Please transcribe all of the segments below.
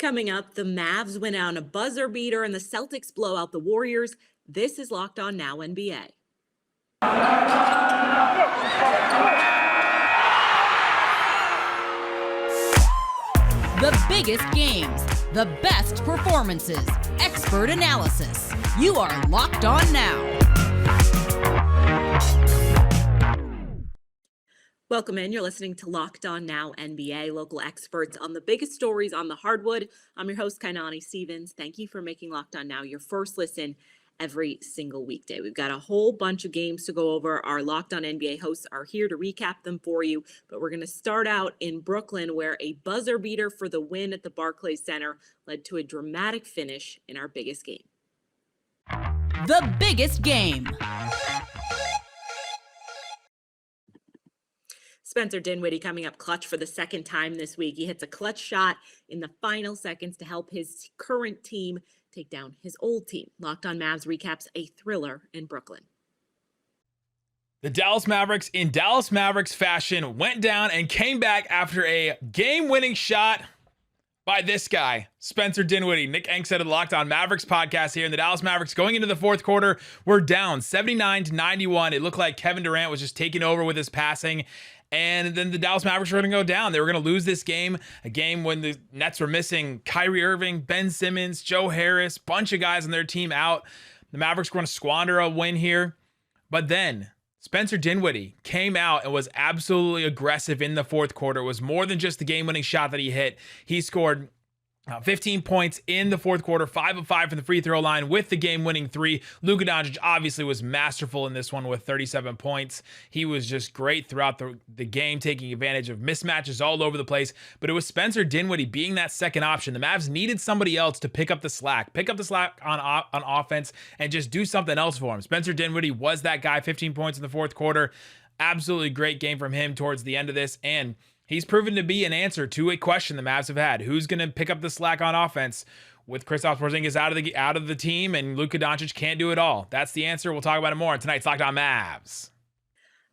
Coming up, the Mavs win on a buzzer beater and the Celtics blow out the Warriors. This is Locked On Now NBA. The biggest games, the best performances, expert analysis. You are Locked On Now. Welcome in. You're listening to Locked On Now NBA, local experts on the biggest stories on the hardwood. I'm your host, Kainani Stevens. Thank you for making Locked On Now your first listen every single weekday. We've got a whole bunch of games to go over. Our Locked On NBA hosts are here to recap them for you, but we're going to start out in Brooklyn, where a buzzer beater for the win at the Barclays Center led to a dramatic finish in our biggest game. The biggest game. Spencer Dinwiddie coming up clutch for the second time this week. He hits a clutch shot in the final seconds to help his current team take down his old team. Locked On Mavs recaps a thriller in Brooklyn. The Dallas Mavericks, in Dallas Mavericks fashion, went down and came back after a game-winning shot by this guy, Spencer Dinwiddie. Nick Engstead of the Locked On Mavericks podcast here. And the Dallas Mavericks going into the fourth quarter were down 79-91. It looked like Kevin Durant was just taking over with his passing. And then the Dallas Mavericks were going to go down. They were going to lose this game, a game when the Nets were missing Kyrie Irving, Ben Simmons, Joe Harris, bunch of guys on their team out. The Mavericks were going to squander a win here. But then Spencer Dinwiddie came out and was absolutely aggressive in the fourth quarter. It was more than just the game-winning shot that he hit. He scored 15 points in the fourth quarter, 5 of 5 from the free throw line with the game-winning three. Luka Doncic obviously was masterful in this one with 37 points. He was just great throughout the game, taking advantage of mismatches all over the place. But it was Spencer Dinwiddie being that second option. The Mavs needed somebody else to pick up the slack on offense and just do something else for him. Spencer Dinwiddie was that guy, 15 points in the fourth quarter. Absolutely great game from him towards the end of this, and he's proven to be an answer to a question the Mavs have had. Who's going to pick up the slack on offense with Kristaps Porzingis out of the team and Luka Doncic can't do it all? That's the answer. We'll talk about it more on tonight's Locked On Mavs.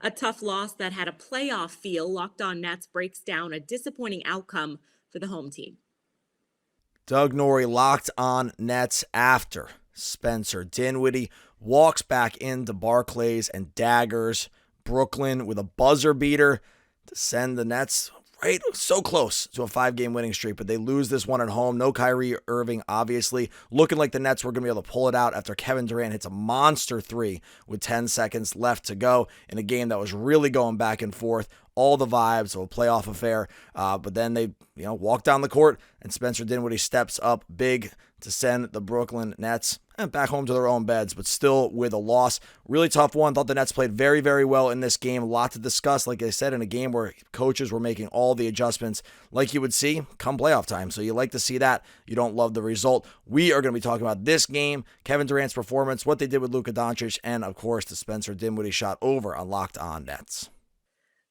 A tough loss that had a playoff feel. Locked On Nets breaks down a disappointing outcome for the home team. Doug Norrie, Locked On Nets, after Spencer Dinwiddie walks back into Barclays and daggers Brooklyn with a buzzer beater to send the Nets right so close to a 5-game winning streak, but they lose this one at home. No Kyrie Irving, obviously. Looking like the Nets were going to be able to pull it out after Kevin Durant hits a monster three with 10 seconds left to go in a game that was really going back and forth. All the vibes of a playoff affair, but then they walk down the court and Spencer Dinwiddie steps up big to send the Brooklyn Nets back home to their own beds, but still with a loss. Really tough one. Thought the Nets played very, very well in this game. A lot to discuss, like I said, in a game where coaches were making all the adjustments like you would see come playoff time. So you like to see that. You don't love the result. We are going to be talking about this game, Kevin Durant's performance, what they did with Luka Doncic, and of course the Spencer Dinwiddie shot over on Locked On Nets.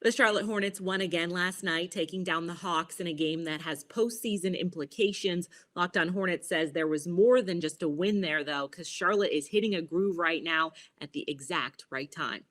The Charlotte Hornets won again last night, taking down the Hawks in a game that has postseason implications. Locked On Hornets says there was more than just a win there, though, because Charlotte is hitting a groove right now at the exact right time.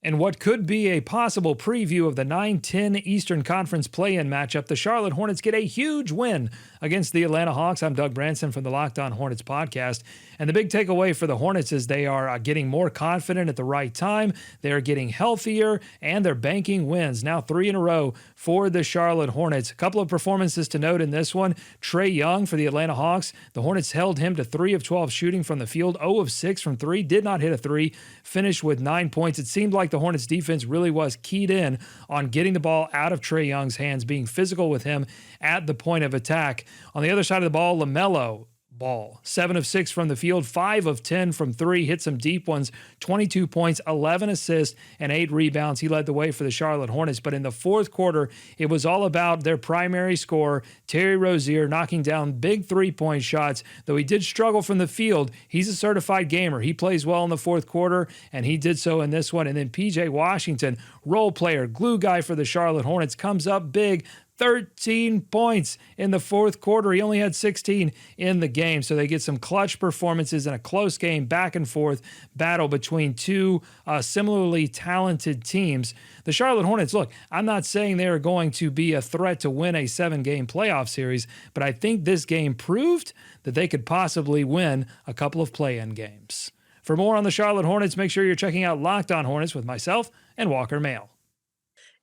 And what could be a possible preview of the 9-10 Eastern Conference play-in matchup, the Charlotte Hornets get a huge win against the Atlanta Hawks. I'm Doug Branson from the Locked On Hornets podcast. And the big takeaway for the Hornets is they are getting more confident at the right time. They're getting healthier, and they're banking wins. Now 3 in a row for the Charlotte Hornets. A couple of performances to note in this one. Trae Young for the Atlanta Hawks. The Hornets held him to 3 of 12 shooting from the field, 0 of 6 from 3. Did not hit a 3. Finished with 9 points. It seemed like the Hornets defense really was keyed in on getting the ball out of Trae Young's hands, being physical with him at the point of attack. On the other side of the ball, LaMelo Ball, 7 of 6 from the field, 5 of 10 from 3, hit some deep ones, 22 points, 11 assists, and 8 rebounds. He led the way for the Charlotte Hornets, but in the fourth quarter, it was all about their primary scorer, Terry Rozier, knocking down big three-point shots. Though he did struggle from the field, he's a certified gamer. He plays well in the fourth quarter, and he did so in this one. And then P.J. Washington, role player, glue guy for the Charlotte Hornets, comes up big, 13 points in the fourth quarter. He only had 16 in the game. So they get some clutch performances in a close game, back and forth battle between two similarly talented teams. The Charlotte Hornets, look, I'm not saying they're going to be a threat to win a 7-game playoff series, but I think this game proved that they could possibly win a couple of play-in games. For more on the Charlotte Hornets, make sure you're checking out Locked On Hornets with myself and Walker Mail.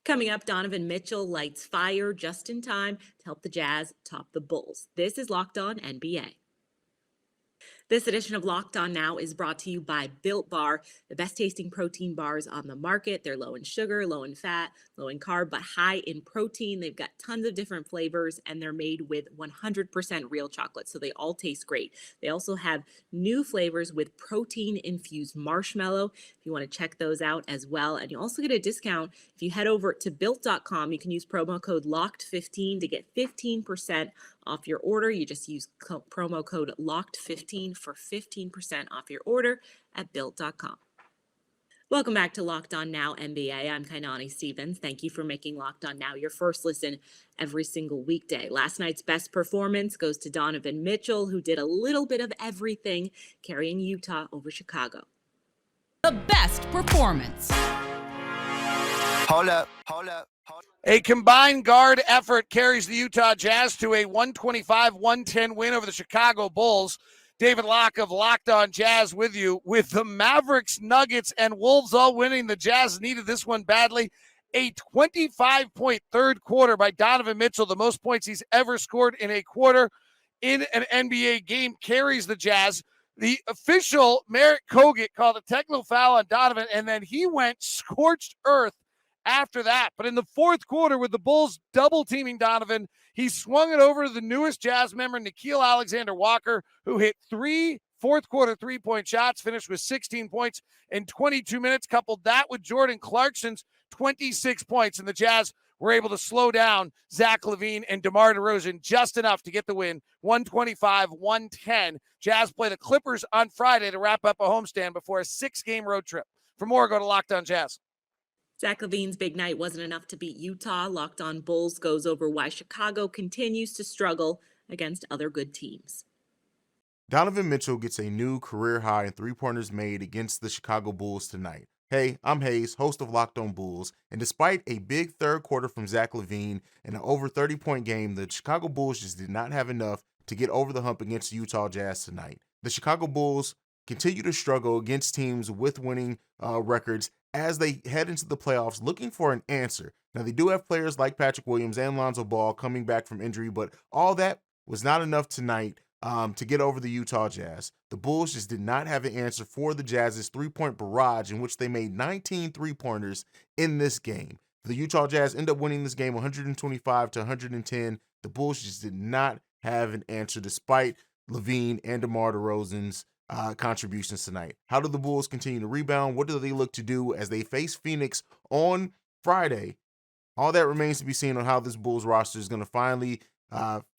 Coming up, Donovan Mitchell lights fire just in time to help the Jazz top the Bulls. This is Locked On NBA. This edition of Locked On Now is brought to you by Built Bar, the best tasting protein bars on the market. They're low in sugar, low in fat, low in carb, but high in protein. They've got tons of different flavors, and they're made with 100% real chocolate, so they all taste great. They also have new flavors with protein-infused marshmallow, if you want to check those out as well. And you also get a discount if you head over to Built.com. You can use promo code LOCKED15 to get 15% off your order. You just use promo code LOCKED15 for 15% off your order at Built.com. Welcome back to Locked On Now NBA. I'm Kainani Stevens. Thank you for making Locked On Now your first listen every single weekday. Last night's best performance goes to Donovan Mitchell, who did a little bit of everything, carrying Utah over Chicago. The best performance. Hold up. A combined guard effort carries the Utah Jazz to a 125-110 win over the Chicago Bulls. David Locke of Locked On Jazz with you. With the Mavericks, Nuggets, and Wolves all winning, the Jazz needed this one badly. A 25-point third quarter by Donovan Mitchell, the most points he's ever scored in a quarter in an NBA game, carries the Jazz. The official, Merritt Kogut, called a technical foul on Donovan, and then he went scorched earth after that. But in the fourth quarter, with the Bulls double-teaming Donovan, he swung it over to the newest Jazz member, Nickeil Alexander-Walker, who hit 3 fourth-quarter three-point shots, finished with 16 points in 22 minutes, coupled that with Jordan Clarkson's 26 points, and the Jazz were able to slow down Zach LaVine and DeMar DeRozan just enough to get the win, 125-110. Jazz play the Clippers on Friday to wrap up a homestand before a 6-game road trip. For more, go to Locked On Jazz. Zach LaVine's big night wasn't enough to beat Utah. Locked On Bulls goes over why Chicago continues to struggle against other good teams. Donovan Mitchell gets a new career high in three-pointers made against the Chicago Bulls tonight. Hey, I'm Hayes, host of Locked On Bulls, and despite a big third quarter from Zach LaVine and an over 30-point game, the Chicago Bulls just did not have enough to get over the hump against the Utah Jazz tonight. The Chicago Bulls continue to struggle against teams with winning records as they head into the playoffs looking for an answer. Now, they do have players like Patrick Williams and Lonzo Ball coming back from injury, but all that was not enough tonight to get over the Utah Jazz. The Bulls just did not have an answer for the Jazz's three-point barrage, in which they made 19 three-pointers in this game. The Utah Jazz end up winning this game 125-110. The Bulls just did not have an answer despite LaVine and DeMar DeRozan's contributions tonight. How do the Bulls continue to rebound? What do they look to do as they face Phoenix on Friday? All that remains to be seen on how this Bulls roster is going to finally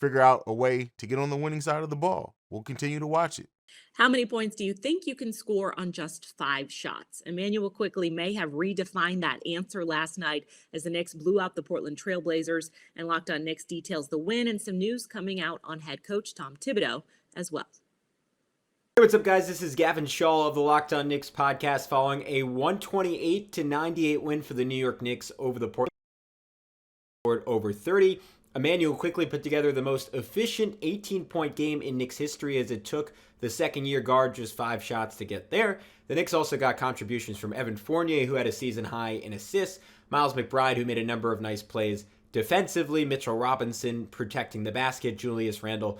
figure out a way to get on the winning side of the ball. We'll continue to watch it. How many points do you think you can score on just 5 shots? Emmanuel Quickley may have redefined that answer last night as the Knicks blew out the Portland Trailblazers, and Locked On Knicks details the win and some news coming out on head coach Tom Thibodeau as well. Hey, what's up, guys? This is Gavin Shaw of the Locked On Knicks podcast following a 128-98 win for the New York Knicks over the Portland over 30. Emmanuel quickly put together the most efficient 18-point game in Knicks history, as it took the second-year guard just 5 shots to get there. The Knicks also got contributions from Evan Fournier, who had a season high in assists, Miles McBride, who made a number of nice plays defensively, Mitchell Robinson protecting the basket, Julius Randle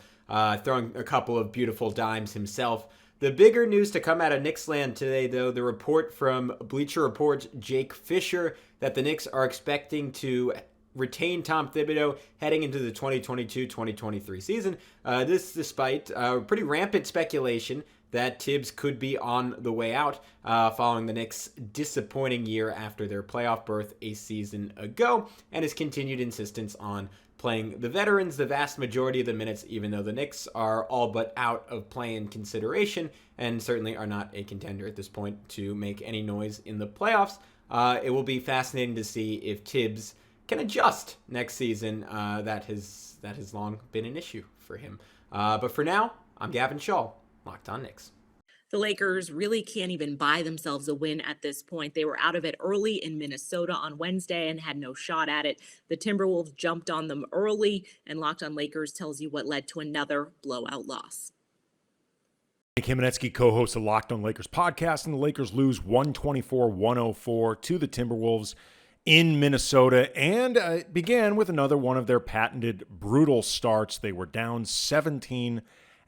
throwing a couple of beautiful dimes himself. The bigger news to come out of Knicksland today, though, the report from Bleacher Report's Jake Fisher that the Knicks are expecting to retain Tom Thibodeau heading into the 2022-2023 season. This despite pretty rampant speculation that Tibbs could be on the way out following the Knicks' disappointing year after their playoff berth a season ago, and his continued insistence on playing the veterans the vast majority of the minutes, even though the Knicks are all but out of play-in consideration and certainly are not a contender at this point to make any noise in the playoffs. It will be fascinating to see if Tibbs can adjust next season. That has long been an issue for him. But for now, I'm Gavin Shaw, Locked On Knicks. The Lakers really can't even buy themselves a win at this point. They were out of it early in Minnesota on Wednesday and had no shot at it. The Timberwolves jumped on them early, and Locked On Lakers tells you what led to another blowout loss. Kamenetsky, co-host of Locked On Lakers podcast, and the Lakers lose 124-104 to the Timberwolves in Minnesota, and it began with another one of their patented brutal starts. They were down 17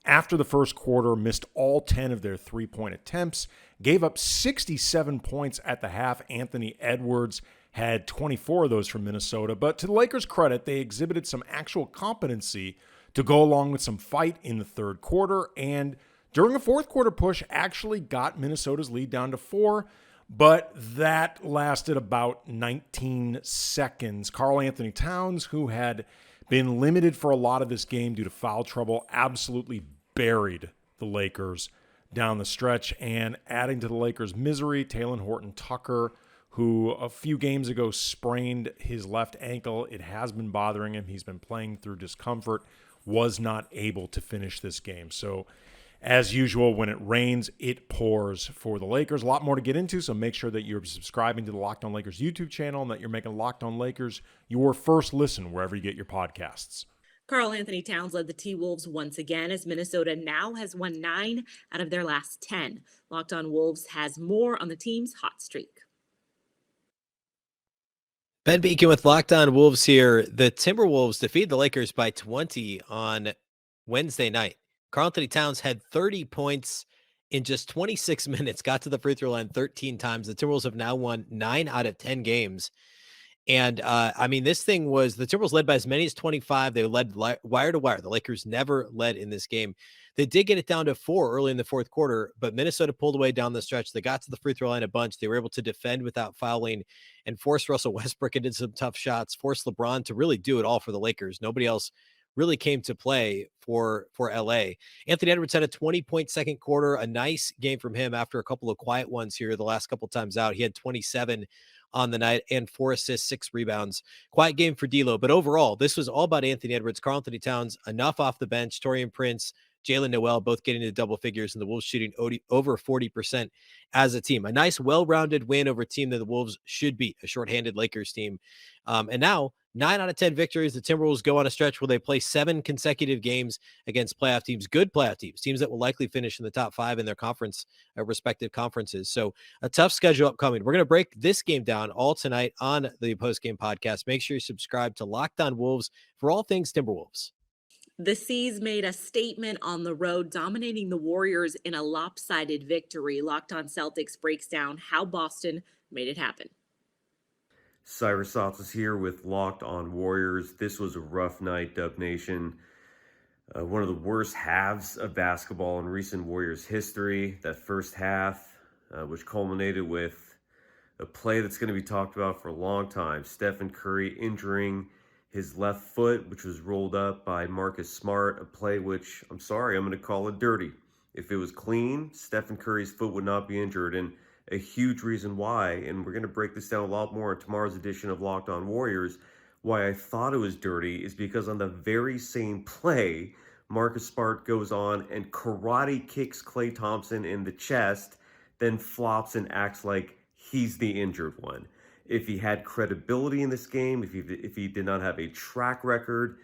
after the first quarter, missed all 10 of their three-point attempts, gave up 67 points at the half. Anthony Edwards had 24 of those from Minnesota, but to the Lakers' credit, they exhibited some actual competency to go along with some fight in the third quarter, and during a fourth quarter push, actually got Minnesota's lead down to 4, but that lasted about 19 seconds. Karl Anthony Towns, who had been limited for a lot of this game due to foul trouble, absolutely buried the Lakers down the stretch. And adding to the Lakers' misery, Talen Horton-Tucker, who a few games ago sprained his left ankle. It has been bothering him. He's been playing through discomfort, was not able to finish this game. So as usual, when it rains, it pours for the Lakers. A lot more to get into, so make sure that you're subscribing to the Locked On Lakers YouTube channel and that you're making Locked On Lakers your first listen wherever you get your podcasts. Karl Anthony Towns led the T-Wolves once again as Minnesota now has won 9 out of their last 10. Locked On Wolves has more on the team's hot streak. Ben Beacon with Locked On Wolves here. The Timberwolves defeated the Lakers by 20 on Wednesday night. Karl Anthony Towns had 30 points in just 26 minutes, got to the free throw line 13 times. The Timberwolves have now won 9 out of 10 games. And, this thing was, the Timberwolves led by as many as 25. They led wire to wire. The Lakers never led in this game. They did get it down to 4 early in the fourth quarter, but Minnesota pulled away down the stretch. They got to the free throw line a bunch. They were able to defend without fouling and force Russell Westbrook into some tough shots, force LeBron to really do it all for the Lakers. Nobody else really came to play for LA. Anthony Edwards had a 20-point second quarter, a nice game from him after a couple of quiet ones here the last couple times out. He had 27 on the night and 4 assists, 6 rebounds. Quiet game for D'Lo, but overall, this was all about Anthony Edwards, Karl Anthony Towns, enough off the bench, Taurean Prince, Jalen Noel, both getting to double figures, and the Wolves shooting over 40% as a team. A nice, well-rounded win over a team that the Wolves should beat, a shorthanded Lakers team. And now, 9 out of 10 victories. The Timberwolves go on a stretch where they play 7 consecutive games against playoff teams, good playoff teams that will likely finish in the top 5 in their conference, respective conferences. So a tough schedule upcoming. We're going to break this game down all tonight on the postgame podcast. Make sure you subscribe to Locked On Wolves for all things Timberwolves. The C's made a statement on the road, dominating the Warriors in a lopsided victory. Locked On Celtics breaks down how Boston made it happen. Cyrus Sauce is here with Locked On Warriors. This was a rough night, Dub Nation. One of the worst halves of basketball in recent Warriors history. That first half, which culminated with a play that's going to be talked about for a long time. Stephen Curry injuring his left foot, which was rolled up by Marcus Smart. A play which, I'm going to call it dirty. If it was clean, Stephen Curry's foot would not be injured. And a huge reason why, and we're going to break this down a lot more in tomorrow's edition of Locked On Warriors, why I thought it was dirty is because on the very same play, Marcus Smart goes on and karate kicks Klay Thompson in the chest, then flops and acts like he's the injured one. If he had credibility in this game, if he did not have a track record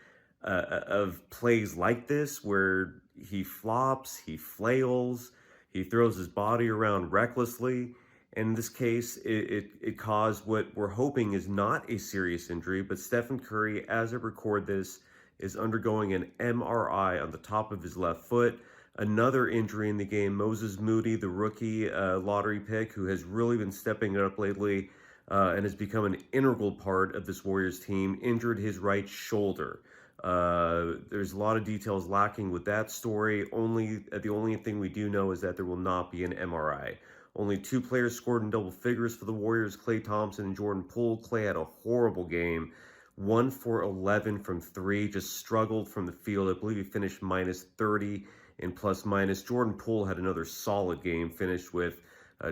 of plays like this where he flops, he flails, he throws his body around recklessly. And in this case, it caused what we're hoping is not a serious injury, but Stephen Curry, as I record this, is undergoing an MRI on the top of his left foot. Another injury in the game, Moses Moody, the rookie lottery pick, who has really been stepping it up lately and has become an integral part of this Warriors team, injured his right shoulder. There's a lot of details lacking with that story. The only thing we do know is that there will not be an MRI. Only 2 players scored in double figures for the Warriors, Klay Thompson and Jordan Poole. Klay had a horrible game. 1 for 11 from 3, just struggled from the field. I believe he finished minus 30 in plus minus. Jordan Poole had another solid game, finished with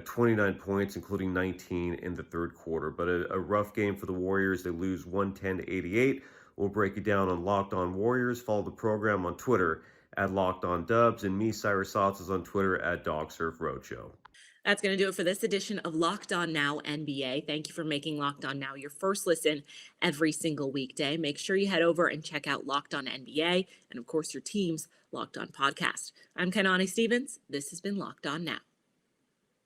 29 points, including 19 in the third quarter. But a rough game for the Warriors. They lose 110-88. We'll break it down on Locked On Warriors. Follow the program on Twitter at Locked On Dubs, and me, Cyrus Sauce, is on Twitter at DogSurf Roadshow. That's going to do it for this edition of Locked On Now NBA. Thank you for making Locked On Now your first listen every single weekday. Make sure you head over and check out Locked On NBA and, of course, your team's Locked On podcast. I'm Kanani Stevens. This has been Locked On Now.